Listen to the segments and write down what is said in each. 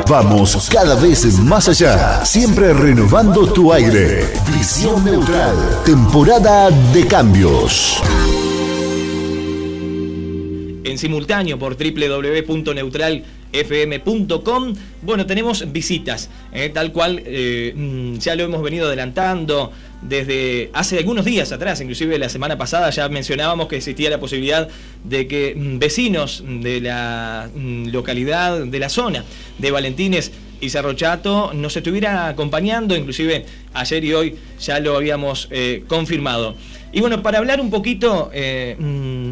Vamos cada vez más allá, siempre renovando tu aire. Visión Neutral, temporada de cambios. En simultáneo por www.neutralfm.com. Bueno, tenemos visitas, tal cual ya lo hemos venido adelantando desde hace algunos días atrás, inclusive la semana pasada ya mencionábamos que existía la posibilidad de que vecinos de la localidad, de la zona de Valentines y Cerro Chato nos estuviera acompañando, inclusive ayer y hoy ya lo habíamos confirmado. Y bueno, para hablar un poquito,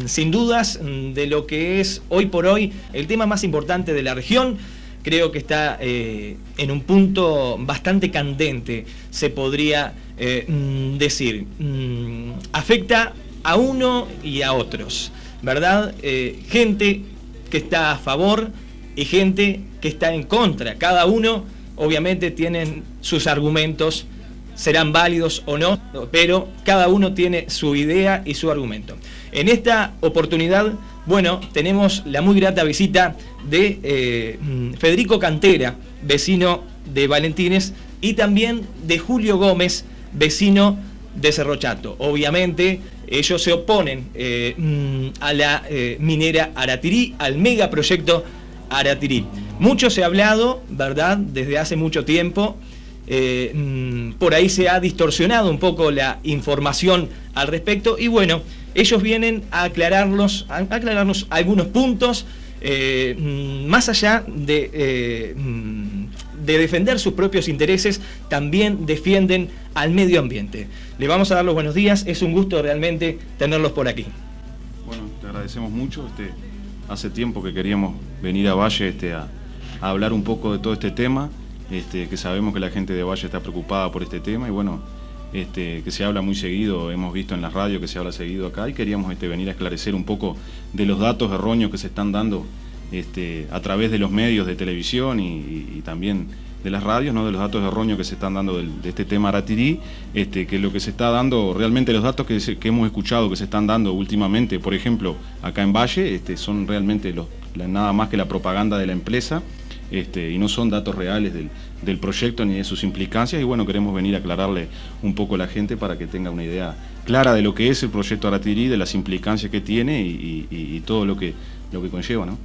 sin dudas, de lo que es hoy por hoy el tema más importante de la región, creo que está en un punto bastante candente, se podría decir. Afecta a uno y a otros, ¿verdad? Gente que está a favor y gente que está en contra. Cada uno, obviamente, tiene sus argumentos, serán válidos o no, pero cada uno tiene su idea y su argumento. En esta oportunidad, bueno, tenemos la muy grata visita de Federico Cantera, vecino de Valentines, y también de Julio Gómez, vecino de Cerro Chato. Obviamente, ellos se oponen a la minera Aratirí, al megaproyecto Aratirí. Mucho se ha hablado, ¿verdad?, desde hace mucho tiempo. Por ahí se ha distorsionado un poco la información al respecto y bueno, ellos vienen a aclararnos algunos puntos, más allá de defender sus propios intereses, también defienden al medio ambiente. Le vamos a dar los buenos días, es un gusto realmente tenerlos por aquí. Bueno, te agradecemos mucho, hace tiempo que queríamos venir a Valle a hablar un poco de todo este tema. Que sabemos que la gente de Valle está preocupada por este tema y bueno, que se habla muy seguido, hemos visto en la radio que se habla seguido acá y queríamos venir a esclarecer un poco de los datos erróneos que se están dando a través de los medios de televisión y también de las radios, ¿no? De los datos erróneos que se están dando de este tema Aratirí, que lo que se está dando, realmente los datos que hemos escuchado que se están dando últimamente, por ejemplo, acá en Valle, son realmente nada más que la propaganda de la empresa. Y no son datos reales del proyecto ni de sus implicancias y bueno, queremos venir a aclararle un poco a la gente para que tenga una idea clara de lo que es el proyecto Aratirí, de las implicancias que tiene y todo lo que conlleva, ¿no?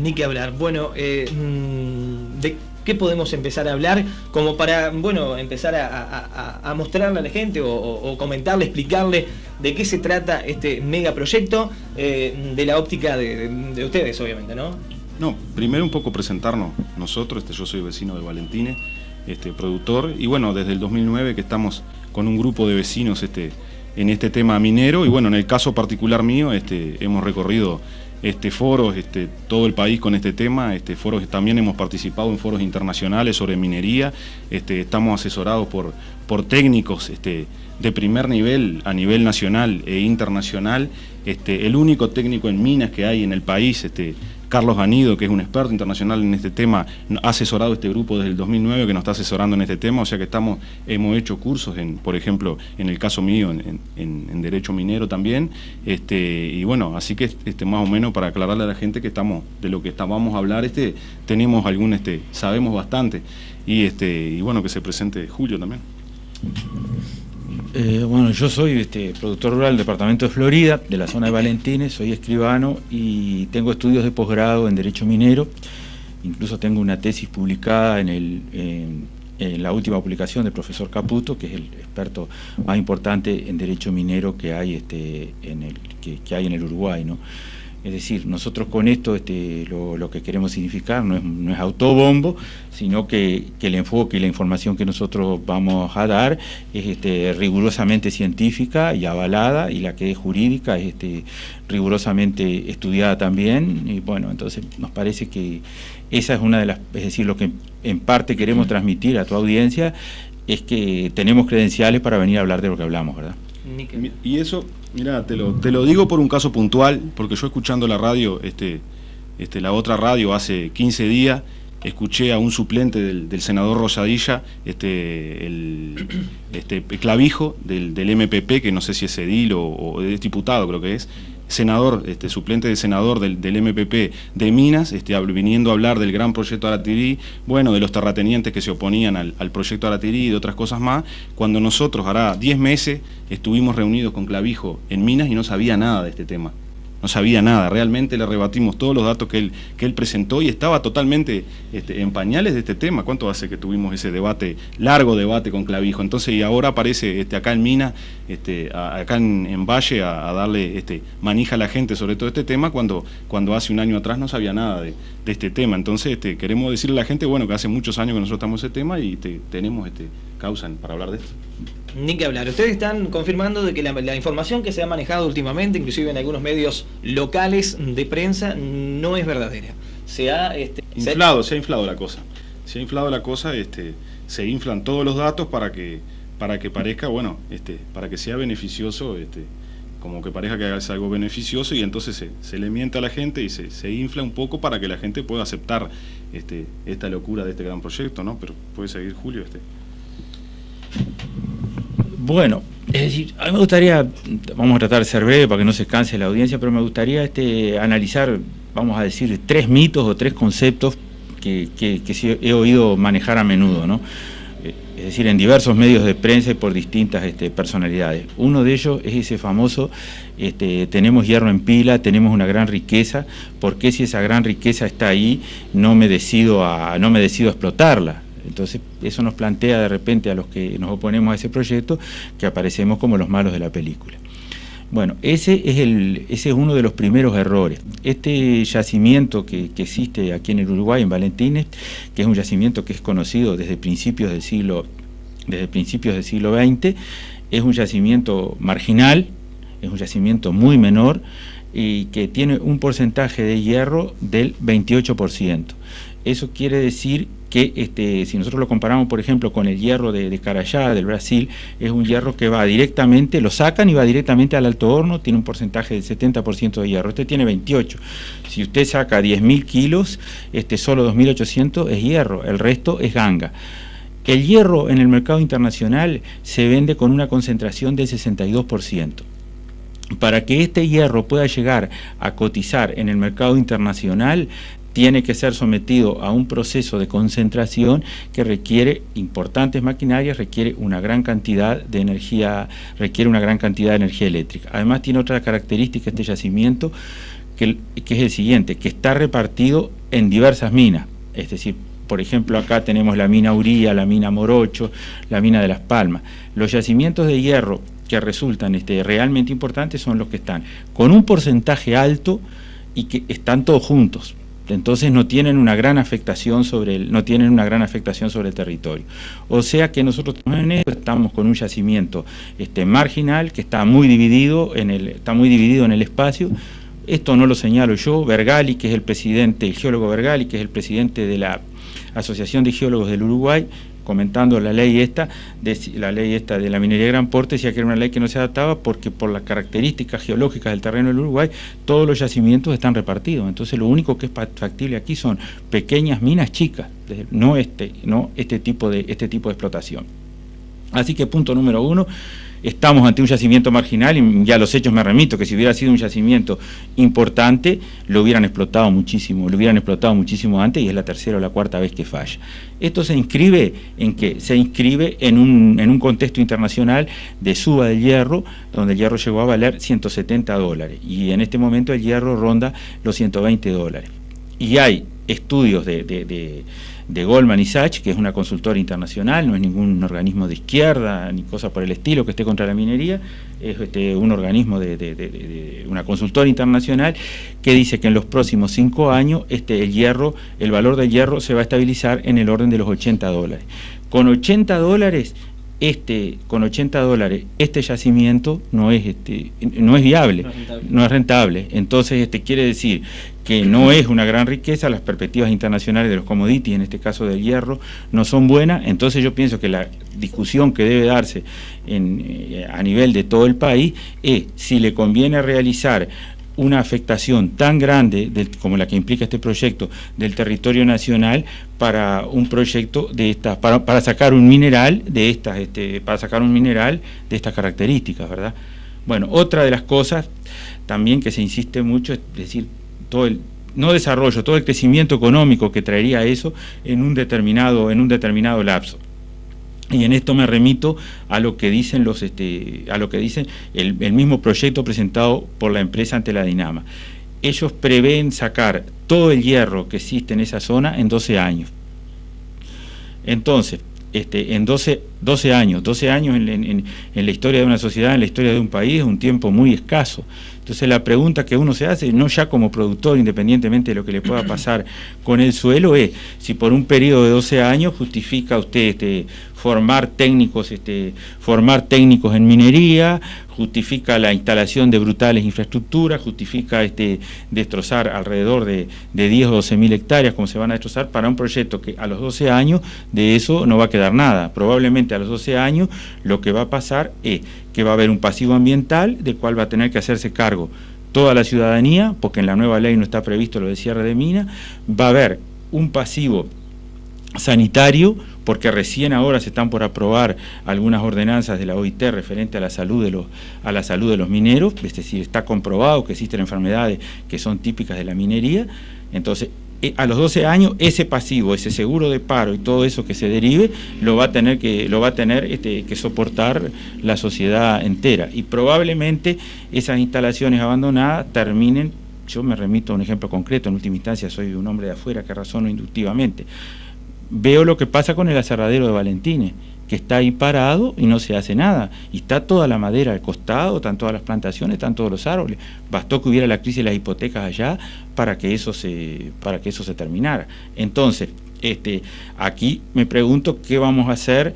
Ni que hablar. Bueno, ¿de qué podemos empezar a hablar? Como para, bueno, empezar a mostrarle a la gente o comentarle, explicarle de qué se trata este megaproyecto de la óptica de ustedes, obviamente, ¿no? No, primero un poco presentarnos nosotros, yo soy vecino de Valentines, productor, y bueno, desde el 2009 que estamos con un grupo de vecinos en este tema minero, y bueno, en el caso particular mío, hemos recorrido foros, todo el país con este tema, foros, también hemos participado en foros internacionales sobre minería, estamos asesorados por técnicos de primer nivel a nivel nacional e internacional, el único técnico en minas que hay en el país, Carlos Ganido, que es un experto internacional en este tema, ha asesorado este grupo desde el 2009 que nos está asesorando en este tema, o sea que hemos hecho cursos, por ejemplo, en el caso mío, en Derecho Minero también, y bueno, así que más o menos para aclararle a la gente que de lo que vamos a hablar, tenemos sabemos bastante, y bueno, que se presente Julio también. Bueno, yo soy productor rural del departamento de Florida, de la zona de Valentines, soy escribano y tengo estudios de posgrado en Derecho Minero, incluso tengo una tesis publicada en la última publicación del profesor Caputo, que es el experto más importante en Derecho Minero que hay, que hay en el Uruguay, ¿no? Es decir, nosotros con esto lo que queremos significar no es autobombo, sino que el enfoque y la información que nosotros vamos a dar es rigurosamente científica y avalada, y la que es jurídica es rigurosamente estudiada también, y bueno, entonces nos parece que esa es una de las, es decir, lo que en parte queremos transmitir a tu audiencia es que tenemos credenciales para venir a hablar de lo que hablamos, ¿verdad? Y eso, mira, te lo digo por un caso puntual, porque yo escuchando la radio, la otra radio hace 15 días, escuché a un suplente del senador Rosadilla, el Clavijo del MPP, que no sé si es edil o es diputado, creo que es, senador, suplente de senador del MPP de Minas, viniendo a hablar del gran proyecto Aratirí, bueno, de los terratenientes que se oponían al proyecto Aratirí y de otras cosas más, cuando nosotros, hará 10 meses, estuvimos reunidos con Clavijo en Minas y no sabía nada de este tema. No sabía nada, realmente le rebatimos todos los datos que él presentó y estaba totalmente en pañales de este tema. ¿Cuánto hace que tuvimos ese debate, largo debate con Clavijo? Entonces, y ahora aparece acá en Minas, acá en Valle, a darle manija a la gente sobre todo este tema, cuando hace un año atrás no sabía nada de este tema. Entonces, queremos decirle a la gente, bueno, que hace muchos años que nosotros estamos en ese tema y tenemos causa para hablar de esto. Ni que hablar. Ustedes están confirmando de que la información que se ha manejado últimamente, inclusive en algunos medios locales de prensa, no es verdadera. Se ha inflado la cosa. Se ha inflado la cosa, se inflan todos los datos para que parezca, bueno, para que sea beneficioso, como que parezca que es algo beneficioso, y entonces se le miente a la gente y se infla un poco para que la gente pueda aceptar esta locura de este gran proyecto, ¿no? Pero puede seguir Julio. Bueno, es decir, a mí me gustaría, vamos a tratar de ser breve para que no se canse la audiencia, pero me gustaría analizar, vamos a decir, 3 mitos o 3 conceptos que he oído manejar a menudo, ¿no? Es decir, en diversos medios de prensa y por distintas personalidades. Uno de ellos es ese famoso, tenemos hierro en pila, tenemos una gran riqueza, ¿por qué si esa gran riqueza está ahí no me decido a explotarla? Entonces eso nos plantea de repente a los que nos oponemos a ese proyecto que aparecemos como los malos de la película. Bueno, ese es uno de los primeros errores. Este yacimiento que existe aquí en el Uruguay, en Valentines, que es un yacimiento que es conocido desde principios del siglo XX, es un yacimiento marginal, es un yacimiento muy menor y que tiene un porcentaje de hierro del 28%. Eso quiere decir que si nosotros lo comparamos, por ejemplo, con el hierro de Carayá, del Brasil, es un hierro que va directamente, lo sacan y va directamente al alto horno, tiene un porcentaje del 70% de hierro, tiene 28%. Si usted saca 10.000 kilos, solo 2.800 es hierro, el resto es ganga. El hierro en el mercado internacional se vende con una concentración del 62%. Para que este hierro pueda llegar a cotizar en el mercado internacional, tiene que ser sometido a un proceso de concentración que requiere importantes maquinarias, requiere una gran cantidad de energía, eléctrica. Además tiene otra característica este yacimiento, que es el siguiente, que está repartido en diversas minas. Es decir, por ejemplo, acá tenemos la mina Uría, la mina Morocho, la mina de Las Palmas. Los yacimientos de hierro que resultan realmente importantes son los que están con un porcentaje alto y que están todos juntos. Entonces no tienen una gran afectación sobre el territorio. O sea que nosotros en esto estamos con un yacimiento marginal que está muy dividido en el espacio. Esto no lo señalo yo, Vergali, que es el geólogo Vergali, que es el presidente de la Asociación de Geólogos del Uruguay, comentando la ley esta de la minería de gran porte, decía que era una ley que no se adaptaba porque por las características geológicas del terreno del Uruguay, todos los yacimientos están repartidos. Entonces lo único que es factible aquí son pequeñas minas chicas, no este tipo de explotación. Así que punto número 1, estamos ante un yacimiento marginal y ya a los hechos me remito, que si hubiera sido un yacimiento importante, lo hubieran explotado muchísimo antes, y es la tercera o la cuarta vez que falla. Esto se inscribe en un contexto internacional de suba del hierro, donde el hierro llegó a valer $170, y en este momento el hierro ronda los $120. Y hay estudios de Goldman Sachs, que es una consultora internacional, no es ningún organismo de izquierda ni cosa por el estilo que esté contra la minería, es un organismo de una consultora internacional que dice que en los próximos 5 años el valor del hierro se va a estabilizar en el orden de los $80. Con $80 este yacimiento no es viable, no es rentable. Entonces quiere decir que no es una gran riqueza, las perspectivas internacionales de los commodities, en este caso del hierro, no son buenas. Entonces yo pienso que la discusión que debe darse a nivel de todo el país es si le conviene realizar una afectación tan grande como la que implica este proyecto del territorio nacional para un proyecto de estas, para sacar un mineral de estas, estas características, ¿verdad? Bueno, otra de las cosas también que se insiste mucho, es decir, todo el crecimiento económico que traería eso en un determinado lapso. Y en esto me remito a lo que dicen el mismo proyecto presentado por la empresa ante la Dinama. Ellos prevén sacar todo el hierro que existe en esa zona en 12 años. Entonces, en 12 años en la historia de una sociedad, en la historia de un país, es un tiempo muy escaso. Entonces la pregunta que uno se hace, no ya como productor, independientemente de lo que le pueda pasar con el suelo, es si por un periodo de 12 años justifica usted formar técnicos en minería, justifica la instalación de brutales infraestructuras, justifica destrozar alrededor de 10 o 12 mil hectáreas, como se van a destrozar, para un proyecto que a los 12 años de eso no va a quedar nada. Probablemente a los 12 años lo que va a pasar es que va a haber un pasivo ambiental del cual va a tener que hacerse cargo toda la ciudadanía, porque en la nueva ley no está previsto lo de cierre de mina. Va a haber un pasivo sanitario, porque recién ahora se están por aprobar algunas ordenanzas de la OIT referente a la salud de los mineros, es decir, está comprobado que existen enfermedades que son típicas de la minería. Entonces, a los 12 años, ese pasivo, ese seguro de paro y todo eso que se derive, lo va a tener que soportar la sociedad entera. Y probablemente esas instalaciones abandonadas terminen, yo me remito a un ejemplo concreto, en última instancia soy un hombre de afuera que razono inductivamente. Veo lo que pasa con el aserradero de Valentines, que está ahí parado y no se hace nada, y está toda la madera al costado, están todas las plantaciones, están todos los árboles. Bastó que hubiera la crisis de las hipotecas allá para que eso se terminara. Entonces, aquí me pregunto qué vamos a hacer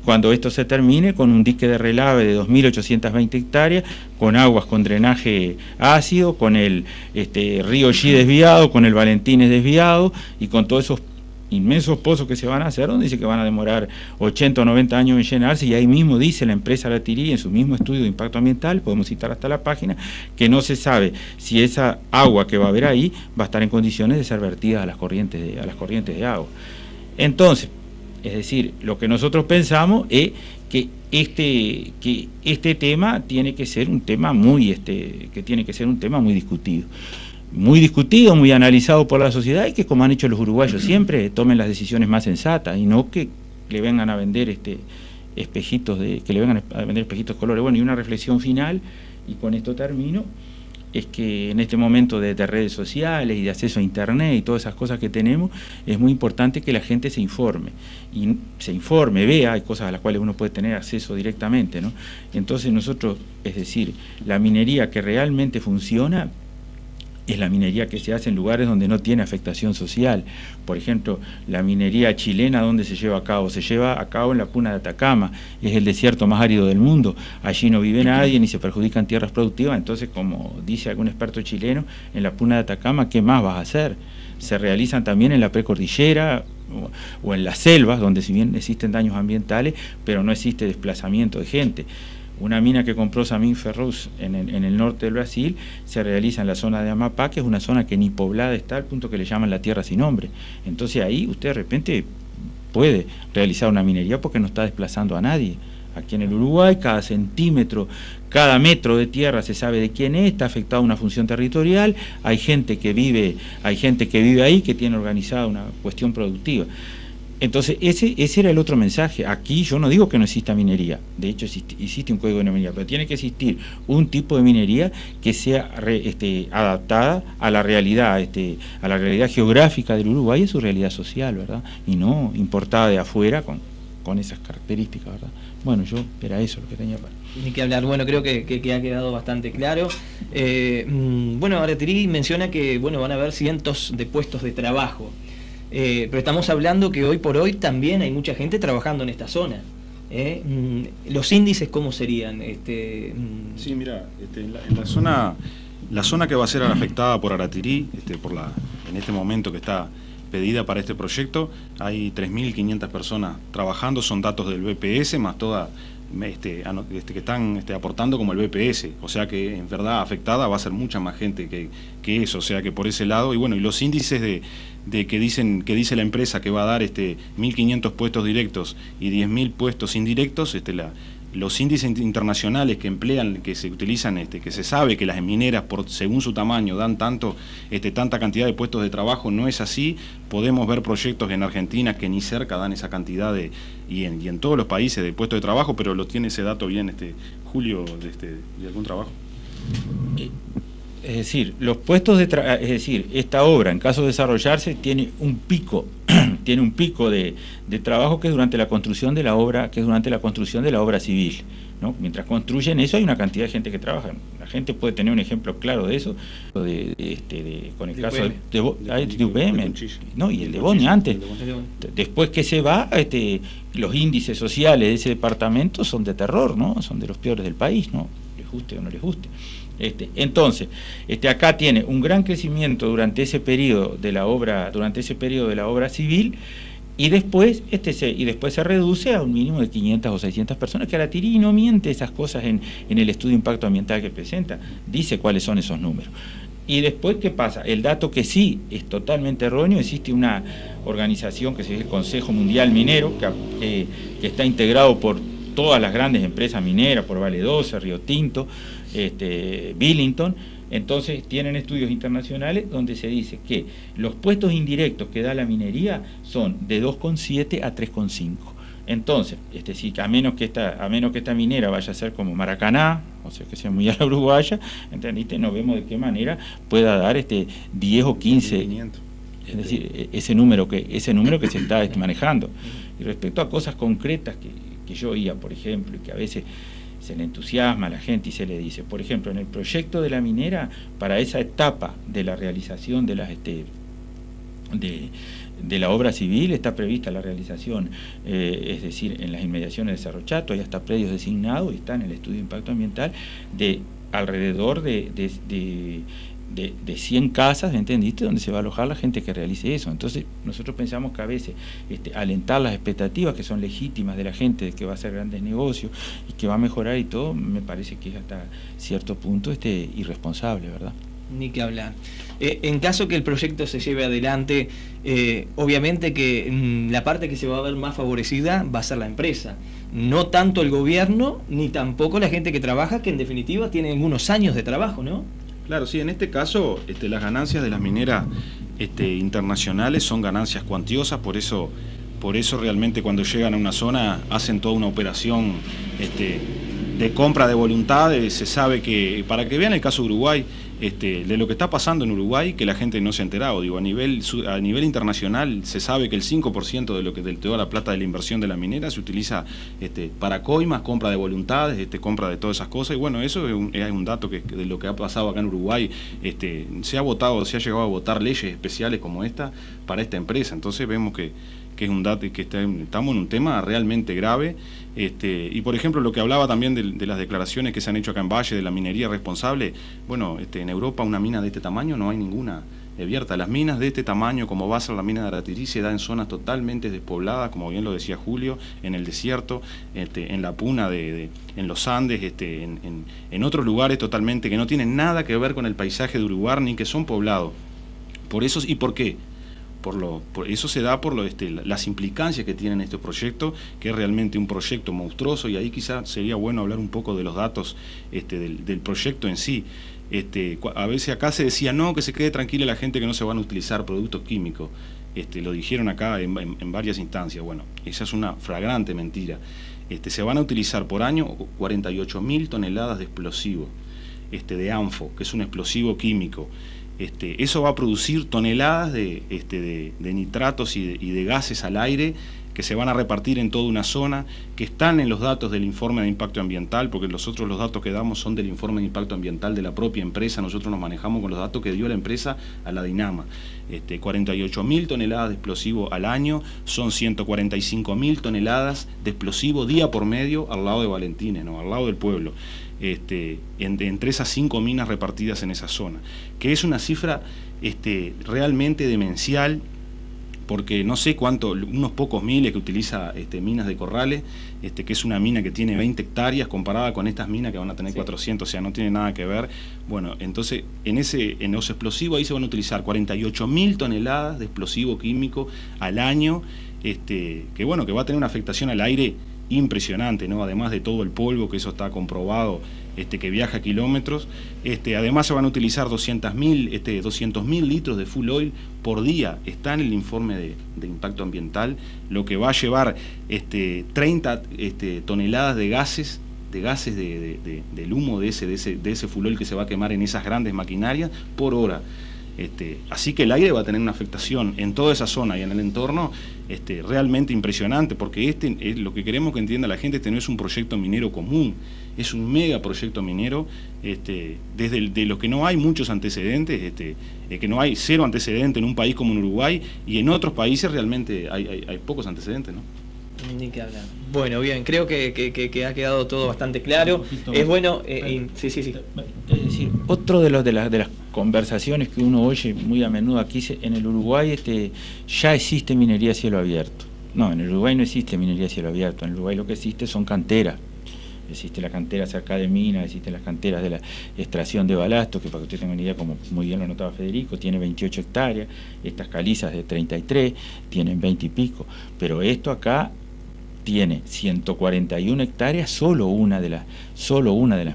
cuando esto se termine, con un dique de relave de 2.820 hectáreas, con aguas con drenaje ácido, con el río Xi desviado, con el Valentines desviado, y con todos esos inmensos pozos que se van a hacer, donde dice que van a demorar 80 o 90 años en llenarse, y ahí mismo dice la empresa Latirí en su mismo estudio de impacto ambiental, podemos citar hasta la página, que no se sabe si esa agua que va a haber ahí va a estar en condiciones de ser vertida a las corrientes de agua. Entonces, es decir, lo que nosotros pensamos es que este tema tiene que ser un tema muy discutido. Muy discutido, muy analizado por la sociedad, y que, como han hecho los uruguayos siempre, tomen las decisiones más sensatas y no que le vengan a vender espejitos de colores. Bueno, y una reflexión final, y con esto termino, es que en este momento de redes sociales y de acceso a internet y todas esas cosas que tenemos, es muy importante que la gente se informe, vea, hay cosas a las cuales uno puede tener acceso directamente, ¿no? Entonces nosotros, es decir, la minería que realmente funciona es la minería que se hace en lugares donde no tiene afectación social. Por ejemplo, la minería chilena, ¿dónde se lleva a cabo? Se lleva a cabo en la Puna de Atacama, es el desierto más árido del mundo. Allí no vive nadie ni se perjudican tierras productivas. Entonces, como dice algún experto chileno, en la Puna de Atacama, ¿qué más vas a hacer? Se realizan también en la precordillera o en las selvas, donde si bien existen daños ambientales, pero no existe desplazamiento de gente. Una mina que compró Samin Ferrous en el norte del Brasil se realiza en la zona de Amapá, que es una zona que ni poblada está, al punto que le llaman la tierra sin nombre. Entonces ahí usted de repente puede realizar una minería porque no está desplazando a nadie. Aquí en el Uruguay, cada centímetro, cada metro de tierra se sabe de quién es, está afectada una función territorial, hay gente que vive ahí, que tiene organizada una cuestión productiva. Entonces, ese era el otro mensaje. Aquí yo no digo que no exista minería, de hecho existe un código de minería, pero tiene que existir un tipo de minería que sea adaptada a la realidad geográfica del Uruguay y a su realidad social, ¿verdad? Y no importada de afuera con esas características, ¿verdad? Bueno, era eso lo que tenía para... Ni que hablar, bueno, creo que ha quedado bastante claro. Bueno, Latirí menciona que van a haber cientos de puestos de trabajo. Pero estamos hablando que hoy por hoy también hay mucha gente trabajando en esta zona. ¿Los índices cómo serían? Sí, mira, la zona que va a ser afectada por Aratirí, en este momento que está pedida para este proyecto, hay 3.500 personas trabajando, son datos del BPS, más toda que están aportando como el BPS, o sea que en verdad afectada va a ser mucha más gente que eso, o sea que por ese lado, y bueno, y los índices que dice la empresa que va a dar 1.500 puestos directos y 10.000 puestos indirectos, los índices internacionales que emplean, que se utilizan, que se sabe que las mineras, según su tamaño, dan tanta cantidad de puestos de trabajo, no es así. Podemos ver proyectos en Argentina que ni cerca dan esa cantidad y en todos los países de puestos de trabajo, pero lo tiene ese dato bien, Julio, de algún trabajo. Es decir, los puestos de trabajo, es decir, esta obra, en caso de desarrollarse, tiene un pico de trabajo que es durante la construcción de la obra, civil, ¿no? Mientras construyen eso hay una cantidad de gente que trabaja. La gente puede tener un ejemplo claro de eso, con el caso de UPM, ¿no? Y el de Boni antes. Después que se va, los índices sociales de ese departamento son de terror, ¿no? Son de los peores del país, ¿no? Les guste o no les guste. Entonces, acá tiene un gran crecimiento durante ese periodo de la obra civil, y después se reduce a un mínimo de 500 o 600 personas, que Aratiri no miente esas cosas en el estudio de impacto ambiental que presenta, dice cuáles son esos números. Y después, ¿qué pasa? El dato que sí es totalmente erróneo: existe una organización que se llama el Consejo Mundial Minero, que está integrado por todas las grandes empresas mineras, por Vale 12, Río Tinto, Billington. Entonces tienen estudios internacionales donde se dice que los puestos indirectos que da la minería son de 2,7 a 3,5. Entonces, sí, a menos que esta minera vaya a ser como Maracaná, o sea, que sea muy a la uruguaya, ¿entendiste? No vemos de qué manera pueda dar 10 o 15, es decir, ese número que se está manejando. Y respecto a cosas concretas que yo oía, por ejemplo, y que a veces se le entusiasma a la gente y se le dice, por ejemplo, en el proyecto de la minera, para esa etapa de la realización de la obra civil está prevista la realización, es decir, en las inmediaciones de Cerro Chato, hay hasta predios designados, y está en el estudio de impacto ambiental, de alrededor de 100 casas, ¿entendiste?, donde se va a alojar la gente que realice eso. Entonces nosotros pensamos que a veces alentar las expectativas que son legítimas de la gente, de que va a hacer grandes negocios y que va a mejorar y todo, me parece que es hasta cierto punto irresponsable, ¿verdad? Ni que hablar. En caso que el proyecto se lleve adelante, obviamente que la parte que se va a ver más favorecida va a ser la empresa, no tanto el gobierno ni tampoco la gente que trabaja, que en definitiva tiene unos años de trabajo, ¿no? Claro, sí, en este caso las ganancias de las mineras internacionales son ganancias cuantiosas, por eso realmente cuando llegan a una zona hacen toda una operación de compra de voluntades. Se sabe que, para que vean el caso de Uruguay, de lo que está pasando en Uruguay, que la gente no se ha enterado, digo, a nivel internacional se sabe que el 5% de toda la plata de la inversión de la minera se utiliza para coimas, compra de voluntades, compra de todas esas cosas, y bueno, eso es un dato de lo que ha pasado acá en Uruguay. Se ha llegado a votar leyes especiales como esta para esta empresa. Entonces vemos que es un dato, que estamos en un tema realmente grave. Y por ejemplo, lo que hablaba también de las declaraciones que se han hecho acá en Valle de la minería responsable, bueno, en Europa una mina de este tamaño no hay ninguna abierta. Las minas de este tamaño, como va a ser la mina de Aratiri, se da en zonas totalmente despobladas, como bien lo decía Julio, en el desierto, en la puna en los Andes, en otros lugares totalmente que no tienen nada que ver con el paisaje de Uruguay ni que son poblados. Por eso, ¿y por qué? Por eso se da por las implicancias que tienen estos proyectos, que es realmente un proyecto monstruoso, y ahí quizás sería bueno hablar un poco de los datos del proyecto en sí. A veces acá se decía, no, que se quede tranquila la gente, que no se van a utilizar productos químicos. Lo dijeron acá en varias instancias. Bueno, esa es una flagrante mentira. Se van a utilizar por año 48.000 toneladas de explosivo, de ANFO, que es un explosivo químico. Eso va a producir toneladas de nitratos y de gases al aire, que se van a repartir en toda una zona, que están en los datos del informe de impacto ambiental, porque nosotros los datos que damos son del informe de impacto ambiental de la propia empresa. Nosotros nos manejamos con los datos que dio la empresa a la Dinama. 48.000 toneladas de explosivo al año, son 145.000 toneladas de explosivo día por medio al lado de Valentines, ¿no? Al lado del pueblo. Entre esas 5 minas repartidas en esa zona, que es una cifra realmente demencial, porque no sé cuánto, unos pocos miles que utiliza Minas de Corrales, que es una mina que tiene 20 hectáreas comparada con estas minas que van a tener 400, o sea, no tiene nada que ver. Bueno, entonces en los explosivos ahí se van a utilizar 48.000 toneladas de explosivo químico al año, que bueno, que va a tener una afectación al aire impresionante, ¿no? Además de todo el polvo, que eso está comprobado, que viaja kilómetros. Además se van a utilizar 200.000 litros de full oil por día. Está en el informe de impacto ambiental, lo que va a llevar 30 toneladas de gases del humo de ese full oil que se va a quemar en esas grandes maquinarias por hora. Así que el aire va a tener una afectación en toda esa zona y en el entorno realmente impresionante, porque es lo que queremos que entienda la gente. No es un proyecto minero común, es un mega proyecto minero, de lo que no hay muchos antecedentes, que no hay cero antecedentes en un país como en Uruguay, y en otros países realmente hay pocos antecedentes, ¿no? Ni que hablar. Bueno, bien, creo que ha quedado todo bastante claro. Es bueno, sí. Es decir, otro de las conversaciones que uno oye muy a menudo aquí, en el Uruguay ya existe minería a cielo abierto. No, en el Uruguay no existe minería a cielo abierto. En el Uruguay lo que existe son canteras. Existe la cantera cerca de minas, existen las canteras de la extracción de balasto, que para que usted tenga una idea, como muy bien lo anotaba Federico, tiene 28 hectáreas, estas calizas de 33 tienen 20 y pico, pero esto acá tiene 141 hectáreas, solo una de las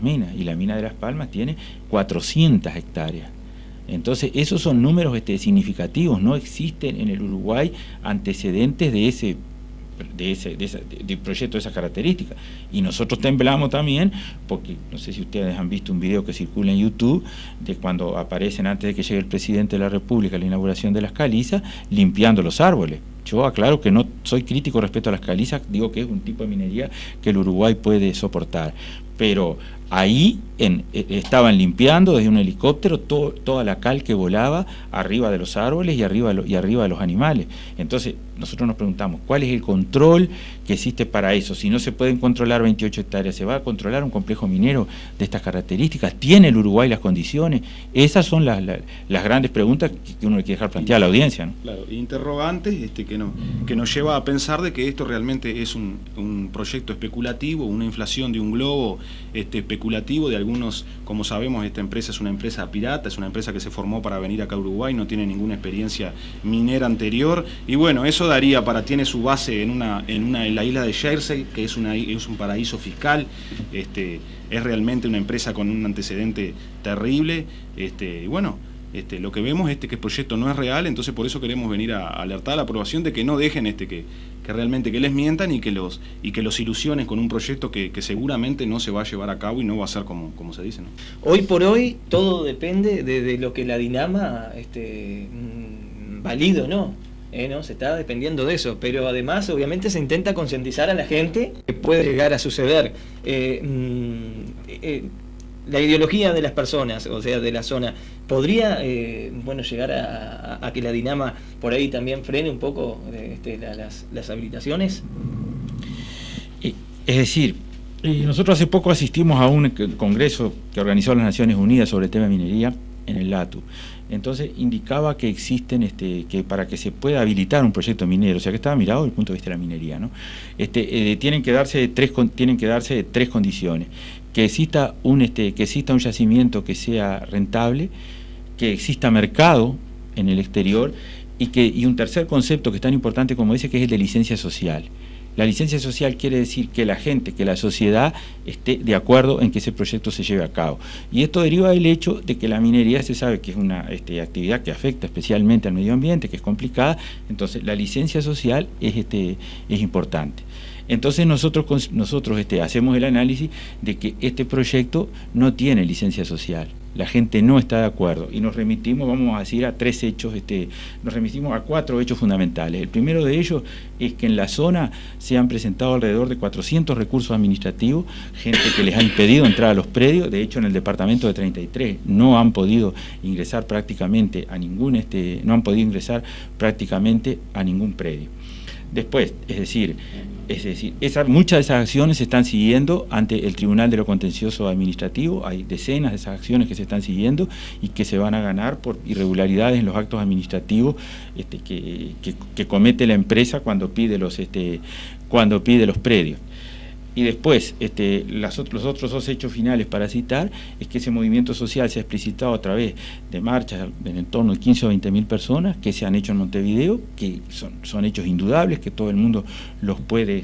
minas, y la mina de Las Palmas tiene 400 hectáreas. Entonces, esos son números significativos. No existen en el Uruguay antecedentes de proyecto de esas características, y nosotros temblamos también porque no sé si ustedes han visto un video que circula en YouTube de cuando aparecen, antes de que llegue el presidente de la República, la inauguración de las calizas, limpiando los árboles. Yo aclaro que no soy crítico respecto a las calizas, digo que es un tipo de minería que el Uruguay puede soportar, pero ahí estaban limpiando desde un helicóptero toda la cal que volaba arriba de los árboles y arriba de los animales. Entonces nosotros nos preguntamos, ¿cuál es el control que existe para eso? Si no se pueden controlar 28 hectáreas, ¿se va a controlar un complejo minero de estas características? ¿Tiene el Uruguay las condiciones? Esas son las grandes preguntas que uno le quiere dejar plantear a la audiencia, ¿no? Claro, interrogantes que nos lleva a pensar de que esto realmente es un proyecto especulativo, una inflación de un globo especulativo de algunos. Como sabemos, esta empresa es una empresa pirata, es una empresa que se formó para venir acá a Uruguay, no tiene ninguna experiencia minera anterior, y bueno, eso tiene su base en la isla de Jersey, que es un paraíso fiscal. Es realmente una empresa con un antecedente terrible, y bueno, lo que vemos es que el proyecto no es real. Entonces por eso queremos venir a alertar a la aprobación de que no dejen que realmente que les mientan y que los ilusionen con un proyecto que seguramente no se va a llevar a cabo y no va a ser como se dice, ¿no? Hoy por hoy todo depende de lo que la Dinama valide o no. ¿No? Se está dependiendo de eso, pero además obviamente se intenta concientizar a la gente que puede llegar a suceder. La ideología de las personas, o sea, de la zona, podría llegar a que la Dinama por ahí también frene un poco las habilitaciones. Es decir, nosotros hace poco asistimos a un congreso que organizó las Naciones Unidas sobre el tema de minería en el LATU. Entonces indicaba que existen, que para que se pueda habilitar un proyecto minero, o sea que estaba mirado desde el punto de vista de la minería, ¿no? Tienen que darse tres condiciones: que exista un yacimiento que sea rentable, que exista mercado en el exterior, y un tercer concepto que es tan importante como dice, que es el de licencia social. La licencia social quiere decir que la gente, que la sociedad esté de acuerdo en que ese proyecto se lleve a cabo. Y esto deriva del hecho de que la minería se sabe que es una actividad que afecta especialmente al medio ambiente, que es complicada. Entonces la licencia social es importante. Entonces nosotros hacemos el análisis de que este proyecto no tiene licencia social. La gente no está de acuerdo y nos remitimos, vamos a decir, a tres hechos, nos remitimos a 4 hechos fundamentales. El primero de ellos es que en la zona se han presentado alrededor de 400 recursos administrativos, gente que les ha impedido entrar a los predios. De hecho, en el departamento de 33 no han podido ingresar prácticamente a ningún predio. Después, muchas de esas acciones se están siguiendo ante el Tribunal de lo Contencioso Administrativo. Hay decenas de esas acciones que se están siguiendo y que se van a ganar por irregularidades en los actos administrativos que comete la empresa cuando pide los predios. Y después, los otros dos hechos finales para citar, es que ese movimiento social se ha explicitado a través de marchas en torno de 15 o 20 mil personas que se han hecho en Montevideo, que son hechos indudables, que todo el mundo los puede,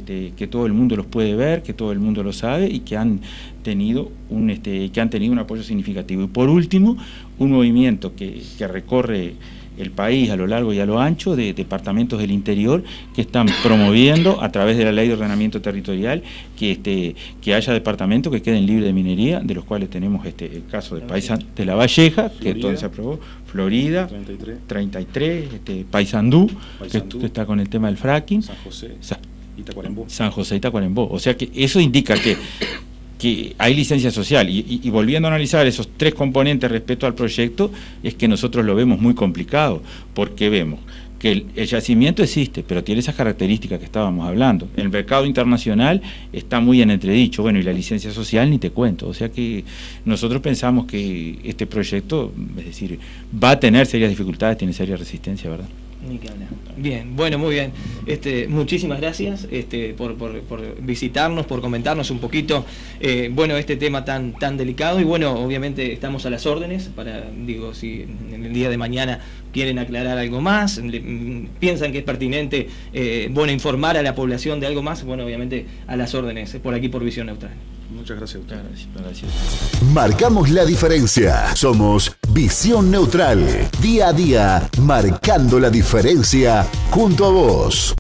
ver, que todo el mundo lo sabe, y que han tenido un apoyo significativo. Y por último, un movimiento que recorre el país a lo largo y a lo ancho, de departamentos del interior que están promoviendo a través de la ley de ordenamiento territorial que haya departamentos que queden libres de minería, de los cuales tenemos el caso de La Valleja, que donde se aprobó, Florida, 33, Paysandú, que está con el tema del fracking, San José, Itacuarembó. San José y Itacuarembó. O sea que eso indica que hay licencia social, y volviendo a analizar esos tres componentes respecto al proyecto, es que nosotros lo vemos muy complicado, porque vemos que el yacimiento existe, pero tiene esas características que estábamos hablando. El mercado internacional está muy en entredicho, bueno, y la licencia social ni te cuento. O sea que nosotros pensamos que este proyecto, es decir, va a tener serias dificultades, tiene seria resistencia, ¿verdad? Bien, bueno, muy bien. Muchísimas gracias por visitarnos, por comentarnos un poquito este tema tan delicado, y bueno, obviamente estamos a las órdenes para, si en el día de mañana quieren aclarar algo más, piensan que es pertinente informar a la población de algo más, bueno, obviamente a las órdenes por aquí por Visión Neutral. Muchas gracias a usted. Gracias. Marcamos la diferencia. Somos Visión Neutral. Día a día, marcando la diferencia junto a vos.